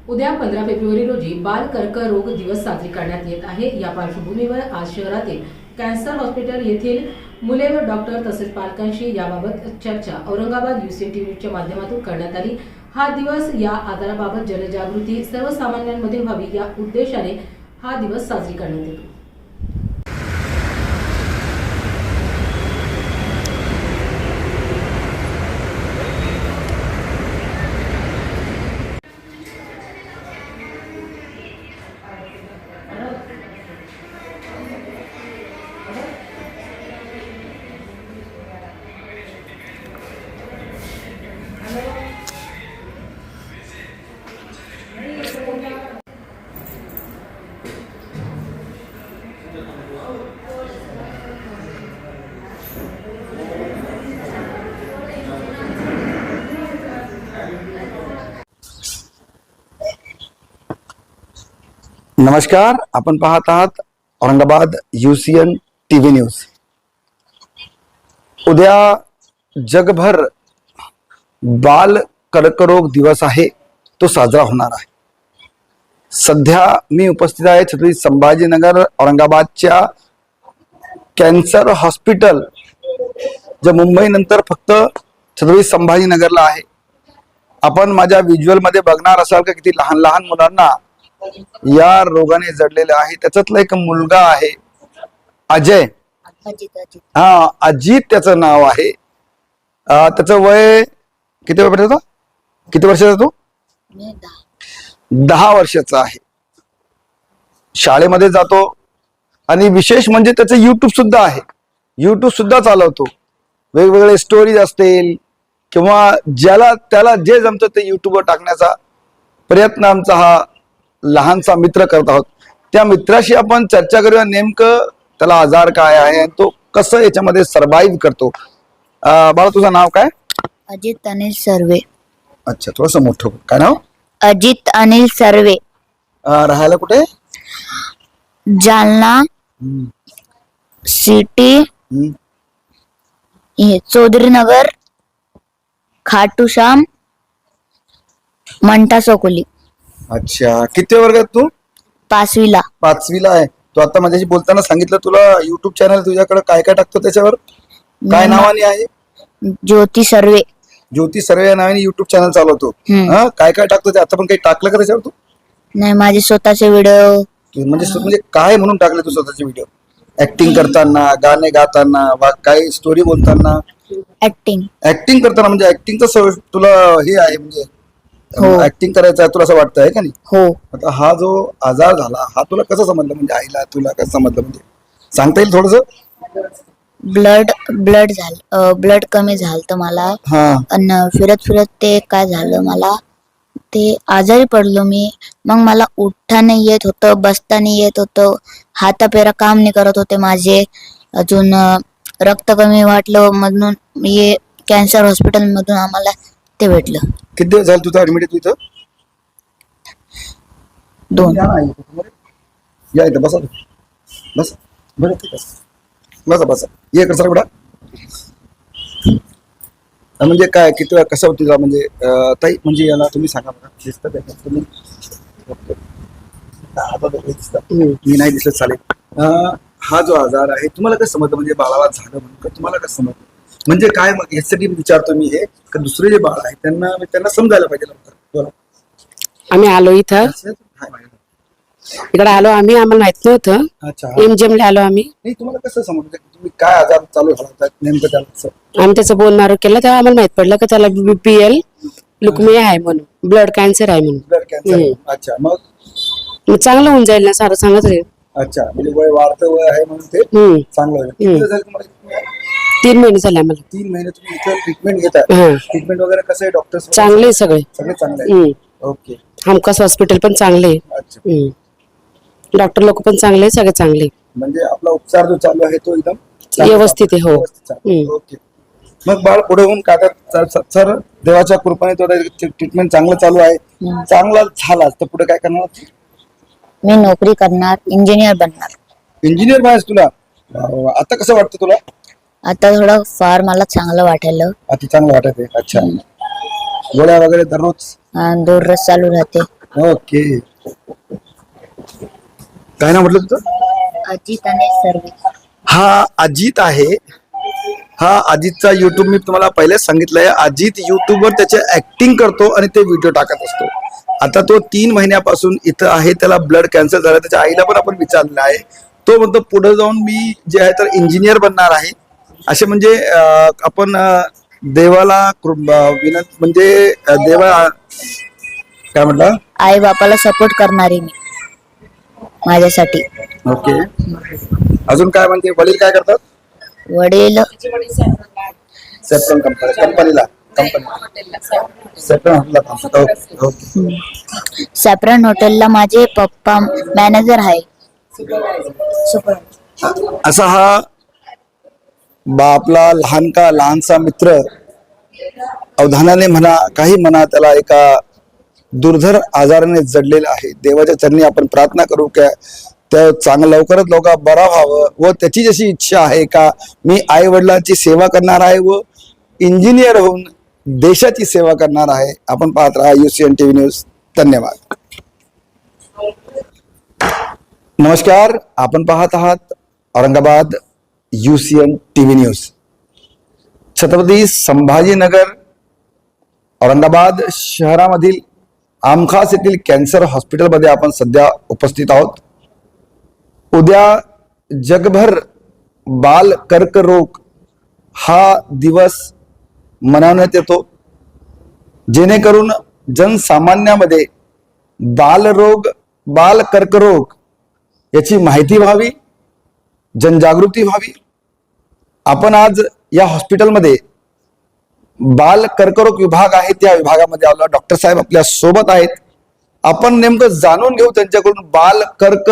उद्या 15 फेब्रुवारी रोजी बाल कर्करोग दिवस साजरी करण्यात येत आहे। या पार्श्वभूमीवर आज शहरातील कॅन्सर हॉस्पिटल येथील मुले व डॉक्टर तसेच पालकांशी याबाबत चर्चा औरंगाबाद UCN टीव्हीच्या माध्यमातून करण्यात आली। हा दिवस या आजाराबाबत जनजागृती सर्वसामान्यांमध्ये व्हावी या उद्देशाने हा दिवस साजरी करण्यात येतो। नमस्कार, आपण पाहत आहात औरंगाबाद UCN TV न्यूज। उद्या जगभर बाल कर्करोग दिवस आहे, तो साजरा होणार आहे। सध्या मी उपस्थित आहे छत्रपती संभाजीनगर औरंगाबादच्या कॅन्सर हॉस्पिटल, जे मुंबई नंतर फक्त छत्रपती संभाजीनगरला आहे। आपण माझ्या व्हिज्युअल मध्ये बघणार असाल का किती लहान लहान मुलांना या रोगाने जडलेले आहे। त्याच्यातला एक मुलगा आहे अजय, अजित त्याचं नाव आहे। त्याचं वय किती होतं? किती वर्षाचा तो? 10 वर्षाचा आहे। शाळेमध्ये जातो आणि विशेष म्हणजे त्याचं YouTube सुद्धा आहे। YouTube सुद्धा चालवतो। वेगवेगळे स्टोरीज असतील किंवा ज्याला त्याला जे जमतं ते YouTubeवर टाकण्याचा प्रयत्न आमचा हा लहानसा मित्र करत आहोत। त्या मित्राशी आपण चर्चा करूया, नेमकं त्याला आजार काय आहे आणि तो कसं याच्यामध्ये सर्वाइव्ह करतो। बाळा, तुझं नाव काय? अजित अनिल सर्वे। अच्छा, थोडंसं मोठं काय नाव? अजित अनिल सर्वे। राहायला कुठे? जालना सिटी, चौधरी नगर, खाटू श्याम, मंठा सोकोली। अच्छा, किती वर्गात तू? 5वीला। 5वीला आहे। तू आता माझ्याशी बोलताना सांगितलं तुला YouTube चॅनल तुझ्याकडे काय काय टाकतो, त्याच्यावर काय नावाने आहे? ज्योती सर्वे। ज्योती सर्वे या नावाने YouTube चॅनल चालवतो। काय काय टाकतो ते? आता पण काही टाकलं का त्याच्यावर तू? नाही, माझे स्वतःचे व्हिडिओ। म्हणजे काय म्हणून टाकले तू स्वतःचे व्हिडिओ? ऍक्टिंग करताना, गाणे गाताना, काय स्टोरी बोलताना? ऍक्टिंग करताना। म्हणजे ऍक्टिंगचं तुला हे आहे, म्हणजे ऍक्टिंग करायचं आहे तुला असं वाटतं आहे का नाही? हो। आता हा जो आजार झाला हा तुला कसं समजलं? म्हणजे आईला तुला कसं समजलं? म्हणजे सांगता येईल थोडस? ब्लड कमी झालं मला। आणि फिरत ते काय झालं, मला ते आजारी पडलो मी। मग मला उठता नाही येत होतं, बसता नाही येत होतं, हातापेरा काम नाही करत होते माझे। अजून रक्त कमी वाटलं, म्हणून हे कॅन्सर हॉस्पिटल मधून आम्हाला ते भेटलं। किती दिवस झालं तुझं ऍडमिट आहे? तुझं 2। या इथं बसा, बस बरं, ठीक आहे, बसा बसा, ये कसं बेटा। म्हणजे काय, किती वेळा, कसं तुझा म्हणजे ताई, म्हणजे याला तुम्ही सांगा बघा, दिसतं का तुम्ही? मी नाही दिसत, चालेल। हा जो आजार आहे तुम्हाला कसं समजतं? म्हणजे बाळाला झालं म्हणून का तुम्हाला कसं समजतं? म्हणजे काय, मग यासाठी विचारतो मी हे, का दुसरे जे बाळ आहे त्यांना समजायला पाहिजे लवकर। बोला। आम्ही आलो इथं, इकडे आलो आम्ही, आम्हाला माहित नव्हतं। अच्छा, MGM आलो आम्ही। नाही, तुम्हाला कसं समजतं तुम्ही काय आजार चालू झाला नेमकं त्याला? आम्ही त्याचं बोन मारू केलं तेव्हा आम्हाला माहित पडलं की त्याला BPL लुकमिया आहे, म्हणून ब्लड कॅन्सर आहे म्हणून। Blood cancer. अच्छा, मग चांगलं होऊन जाईल ना, सारं सांगत होते। अच्छा, म्हणजे वय वाढतं वय आहे म्हणून ते चांगलं आहे। किती दिवस झाले तुम्हाला? 3 महिने झाले आम्हाला। 3 महिने तुम्ही इथं ट्रीटमेंट घेताय? ट्रीटमेंट वगैरे कसं आहे? डॉक्टर चांगले सगळे चांगले आहे? ओके। हमखास हॉस्पिटल पण चांगले आहे। अच्छा, डॉक्टर लोक पण चांगले आहे, सगळे चांगले आहे। म्हणजे आपला उपचार जो चालू आहे तो एकदम व्यवस्थित आहे। हो। ओके। मग बाळ पुढे होऊन काय सर, देवाच्या कृपेने तो ट्रीटमेंट चांगलं चालू आहे, चांगला झाला तर पुढे काय करणार? मी नोकरी करणार, इंजिनियर बनणार। इंजिनियर बनायचं तुला? आता कसं वाटतं तुला? आता थोडं फार मला चांगलं वाटायला। आता चांगलं वाटत आहे। अच्छा, गोळ्या वगैरे दररोज? दररोज चालू राहते। ओके. काय नाव म्हटलं तुझं? अजित आणि सर्वे. हा अजित आहे. हा अजितचा युट्यूब मी तुम्हाला पहिलेच सांगितलंय. अजित युट्यूबवर त्याचे ऍक्टिंग करतो आणि ते व्हिडिओ टाकत असतो. आता तो 3 महिन्यापासून इथं आहे. त्याला ब्लड कॅन्सर झाला. त्याच्या आईला पण आपण विचारलेलं आहे. तो म्हणतो पुढे जाऊन मी जे आहे तर इंजिनियर बनणार आहे. असे म्हणजे आपण देवाला म्हणजे देवा काय म्हटलं, आई बापाला सपोर्ट करणारी मी माझ्यासाठी. ओके. अजून काय म्हणते, वडील काय करतात? वडील सेफ्रॉन कंपनीला सॅफ्रॉन हॉटेलला माझे पप्पा मॅनेजर आहे. असा हा आपला लहानसा मित्र अवधानाने म्हणा काही म्हणा त्याला एका दुर्धर आजाराने जडलेला आहे. देवाच्या चरणी आपण प्रार्थना करू की त्या लवकरात लवकर बरा व्हावं व त्याची जशी इच्छा आहे का मी आई वडिलांची सेवा करणार आहे व इंजिनियर होऊन देशाची सेवा करणार आहे. आपण पाहत राहा UCN TV न्यूज. धन्यवाद. नमस्कार, आपण पाहत आहात Aurangabad UCN TV news. Chhatrapati Sambhajinagar Aurangabad शहरामधील आमखास येथील कॅन्सर हॉस्पिटलमध्ये आपण सध्या उपस्थित आहोत. उद्या जगभर बाल कर्करोग हा दिवस मनवण्यात येतो, जेणेकरून जनसामान्यामध्ये बालरोग बाल कर्करोग याची माहिती व्हावी, जनजागृती व्हावी. आपण आज या हॉस्पिटलमध्ये बाल कर्करोग विभाग आहे त्या विभागामध्ये आलो. डॉक्टर साहेब आपल्या सोबत आहेत. आपण नेमकं जाणून घेऊ त्यांच्याकडून बाल कर्क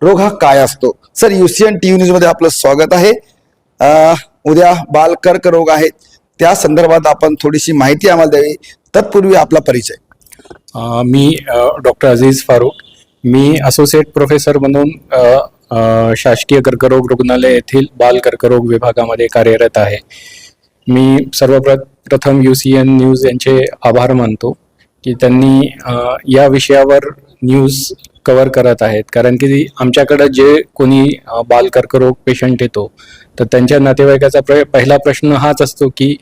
रोग हा काय असतो. सर, UCN TV न्यूज मध्ये आपलं स्वागत आहे. उद्या बाल कर्क रोग आहेत त्या संदर्भात आपण थोडीशी माहिती आम्हाला द्यावी. तत्पूर्वी आपला परिचय. मी डॉक्टर अजीज फारूक. मी असोसिएट प्रोफेसर म्हणून शासकीय कर्करोग रुग्णालय येथील बाल कर्करोग विभागामध्ये कार्यरत आहे. मी सर्वप्रथम UCN न्यूज यांचे आभार मानतो की त्यांनी या विषयावर न्यूज कव्हर करत आहेत. कारण की आमच्याकडे जे कोणी बाल कर्करोग पेशंट येतो तर त्यांच्या नातेवाईकाचा पहिला प्रश्न हाच असतो की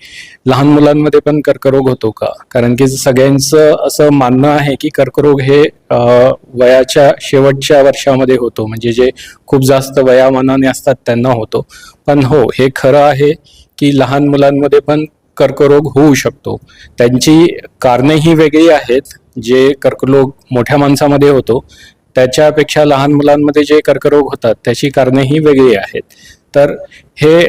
लहान मुलांमध्ये पण कर्करोग होतो का. कारण की सगळ्यांचं असं मानणं आहे की कर्करोग हे वयाच्या शेवटच्या वर्षामध्ये होतो, म्हणजे जे खूप जास्त वयामानाने असतात त्यांना होतो. पण हो, हे खरं आहे की लहान मुलांमध्ये पण कर्करोग होऊ शकतो. त्यांची कारणे ही वेगळी आहेत. जे कर्करोग मोठ्या माणसामध्ये होतो त्याच्यापेक्षा लहान मुलांमध्ये जे कर्करोग होतात त्याची कारणे ही वेगळी आहेत. तर हे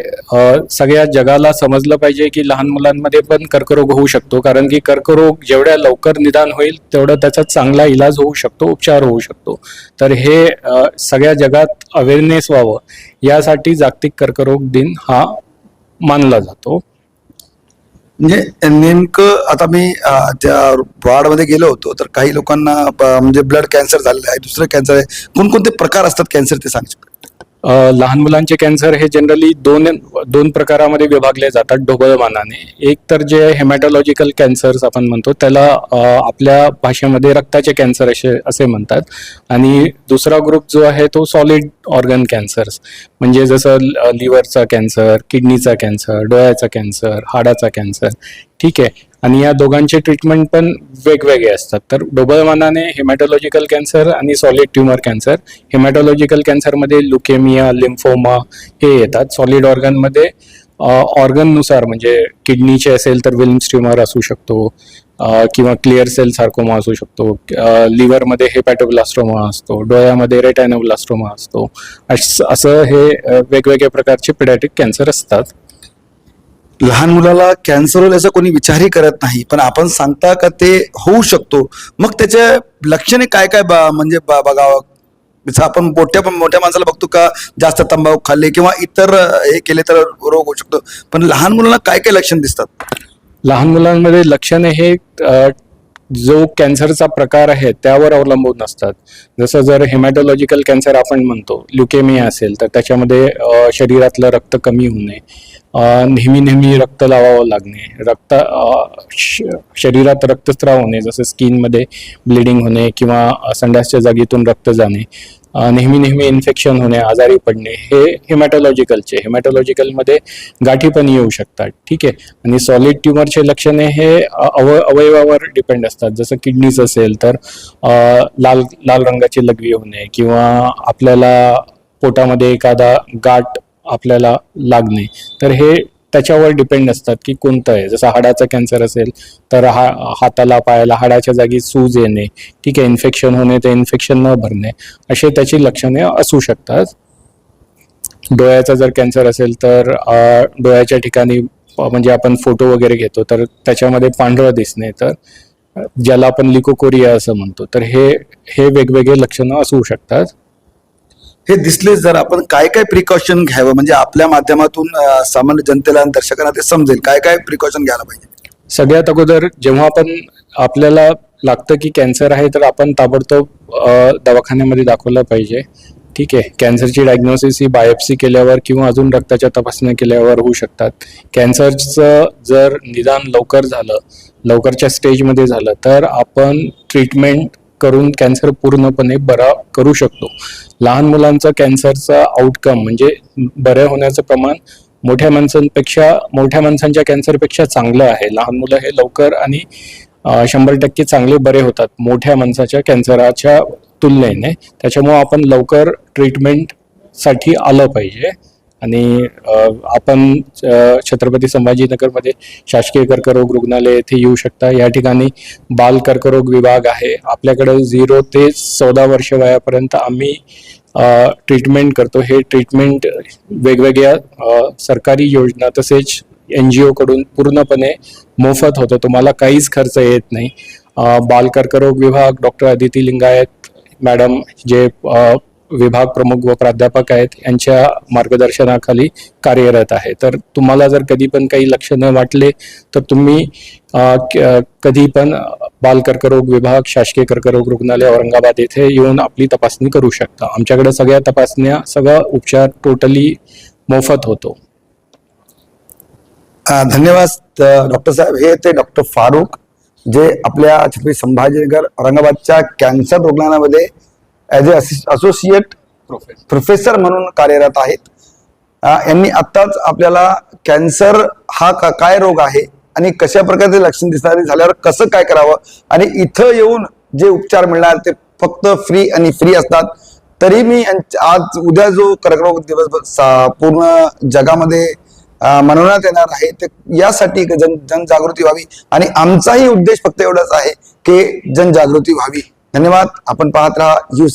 सगळ्या जगाला समजलं पाहिजे की लहान मुलांमध्ये पण कर्करोग होऊ शकतो. कारण की कर्करोग जेवढ्या लवकर निदान होईल तेवढा त्याचा चांगला इलाज होऊ शकतो, उपचार होऊ शकतो. तर हे सगळ्या जगात अवेअरनेस व्हावं यासाठी जागतिक कर्करोग दिन हा मानला जातो. म्हणजे नेमकं आता मी त्या वार्डमध्ये गेलो होतो तर काही लोकांना म्हणजे ब्लड कॅन्सर झालेलं आहे, दुसरं कॅन्सर आहे. कोणकोणते प्रकार असतात कॅन्सर ते सांगू शकता? लहान मुलांचे कॅन्सर हे जनरली दोन प्रकारामध्ये विभागले जातात ढोबळमानाने. एक तर जे हेमॅटॉलॉजिकल कॅन्सर्स आपण म्हणतो त्याला आपल्या भाषेमध्ये रक्ताचे कॅन्सर असे म्हणतात. आणि दुसरा ग्रुप जो आहे तो सॉलिड ऑर्गन कॅन्सर्स, म्हणजे जसं लिव्हरचा कॅन्सर, किडनीचा कॅन्सर, डोळ्याचा कॅन्सर, हाडाचा कॅन्सर. ठीक आहे. आणि या दोघांचे ट्रीटमेंट पण वेगवेगळे असतात. तर ढोबळमानाने हेमॅटॉलॉजिकल कॅन्सर आणि सॉलिड ट्युमर कॅन्सर. हेमॅटॉलॉजिकल कॅन्सरमध्ये ल्युकेमिया, लिम्फोमा हे येतात. सॉलिड ऑर्गनमध्ये ऑर्गननुसार, म्हणजे किडनीचे असेल तर विल्म्स ट्युमर असू शकतो किंवा क्लिअर सेल सार्कोमा असू शकतो. लिव्हरमध्ये हेपॅटोब्लास्टोमा असतो, डोळ्यामध्ये रेटायनोब्लास्टोमा असतो. असं हे वेगवेगळ्या प्रकारचे पिडॅट्रिक कॅन्सर असतात. लहान मुलाला कॅन्सर होईल असं कोणी विचारही करत नाही, पण आपण सांगता का ते होऊ शकतो. मग त्याचे लक्षणे काय काय म्हणजे बघावं. आपण मोठ्या माणसाला बघतो का जास्त तंबाखू खाल्ले किंवा इतर हे केले तर रोग होऊ शकतो, पण लहान मुलांना काय काय लक्षण दिसतात? लहान मुलांमध्ये लक्षणे हे जो कॅन्सरचा प्रकार आहे त्यावर अवलंबून असतात. जसं जर हेमॅटॉलॉजिकल कॅन्सर आपण म्हणतो, ल्युकेमिया असेल तर त्याच्यामध्ये शरीरातलं रक्त कमी होणे, नेहमी नेहमी रक्त लावावं लागणे, शरीरात रक्तस्राव होणे, जसं स्किनमध्ये ब्लिडिंग होणे किंवा संडासच्या जागेतून रक्त जाणे, नेहमी नेहमी इन्फेक्शन होणे, आजारी पडणे, हे हेमॅटॉलॉजिकलमध्ये गाठी पण येऊ शकतात. ठीक आहे. आणि सॉलिड ट्युमरचे लक्षणे हे अवयवावर डिपेंड असतात. जसं किडनीज असेल तर लाल लाल रंगाची लघवी होणे किंवा आपल्याला पोटामध्ये एखादा गाठ आपल्याला लागणे, तर हे त्याच्यावर डिपेंड असतात की कोणतं आहे. जसं हाडाचा कॅन्सर असेल तर हाताला पायाला हाडाच्या जागी सूज येणे, ठीक आहे, इन्फेक्शन होणे, ते इन्फेक्शन न भरणे, असे त्याची लक्षणे असू शकतात. डोळ्याचा जर कॅन्सर असेल तर डोळ्याच्या ठिकाणी म्हणजे आपण फोटो वगैरे घेतो तर त्याच्यामध्ये पांढरं दिसणे, तर ज्याला आपण लिकोकोरिया असं म्हणतो, तर हे वेगवेगळे लक्षणं असू शकतात. हे दिसले जर आपण काय काय प्रिकॉशन घ्यावं, म्हणजे आपल्या माध्यमातून सामान्य जनतेला आणि दर्शकांना ते समजेल काय काय प्रिकॉशन घ्यायला पाहिजे. सगळ्यात अगोदर जेव्हा पण आपल्याला लागतं की कॅन्सर आहे तर आपण ताबडतोब दवाखान्यामध्ये दाखवलं पाहिजे. ठीक आहे. कॅन्सरची डायग्नोसिस ही बायोप्सी केल्यावर किंवा अजून रक्ताच्या तपासण्या केल्यावर होऊ शकतात. कॅन्सरचं जर निदान लवकर झालं, लवकरच्या स्टेजमध्ये झालं, तर आपण ट्रीटमेंट करून कॅन्सर पूर्णपणे बरा करू शकतो. लहान मुलांचं कॅन्सरचा आउटकम म्हणजे बरे होण्याचं प्रमाण मोठ्या माणसांच्या कॅन्सरपेक्षा चांगलं आहे. लहान मुलं हे लवकर आणि 100% चांगले बरे होतात मोठ्या माणसाच्या कॅन्सराच्या तुलनेने. त्याच्यामुळे आपण लवकर ट्रीटमेंटसाठी आलं पाहिजे. आणि आपण छत्रपती संभाजीनगरमध्ये शासकीय कर्करोग रुग्णालय येथे येऊ शकता. या ठिकाणी बाल कर्करोग विभाग आहे. आपल्याकडे 0 ते 14 वर्ष वयापर्यंत आम्ही ट्रीटमेंट करतो. हे ट्रीटमेंट वेगवेगळ्या सरकारी योजना तसेच NGO कडून पूर्णपणे मोफत होतं. तुम्हाला काहीच खर्च येत नाही. बाल कर्करोग विभाग डॉक्टर अदिती लिंगायत मॅडम जे विभाग प्रमुख व प्राध्यापक आहेत यांच्या मार्गदर्शनाखाली कार्यरत आहे. तर तुम्हाला जर कधी पण काही लक्षणं वाटले तर तुम्ही कधी पण बाल कर्करोग विभाग शासकीय कर्करोग रुग्णालय औरंगाबाद येथे येऊन आपली तपासणी करू शकता. आमच्याकडे सगळ्या तपासण्या, सगळा उपचार टोटली मोफत होतो. धन्यवाद डॉक्टर साहेब. हे ते डॉक्टर फारुक जे आपल्या छत्रपती संभाजीनगर औरंगाबादच्या कॅन्सर रुग्णालयामध्ये ॲज ए असोसिएट प्रोफेसर म्हणून कार्यरत आहेत. यांनी आत्ताच आपल्याला कॅन्सर हा काय रोग आहे आणि कशा प्रकारचे लक्षण दिसणारे झाल्यावर कसं काय करावं आणि इथं येऊन जे उपचार मिळणार ते फक्त फ्री असतात. तरी मी आज उद्या जो कर्करोग दिवस पूर्ण जगामध्ये मनवण्यात येणार आहे ते यासाठी जनजागृती व्हावी आणि आमचाही उद्देश फक्त एवढाच आहे की जनजागृती व्हावी. धन्यवाद. आपण पाहत राहा न्यूज.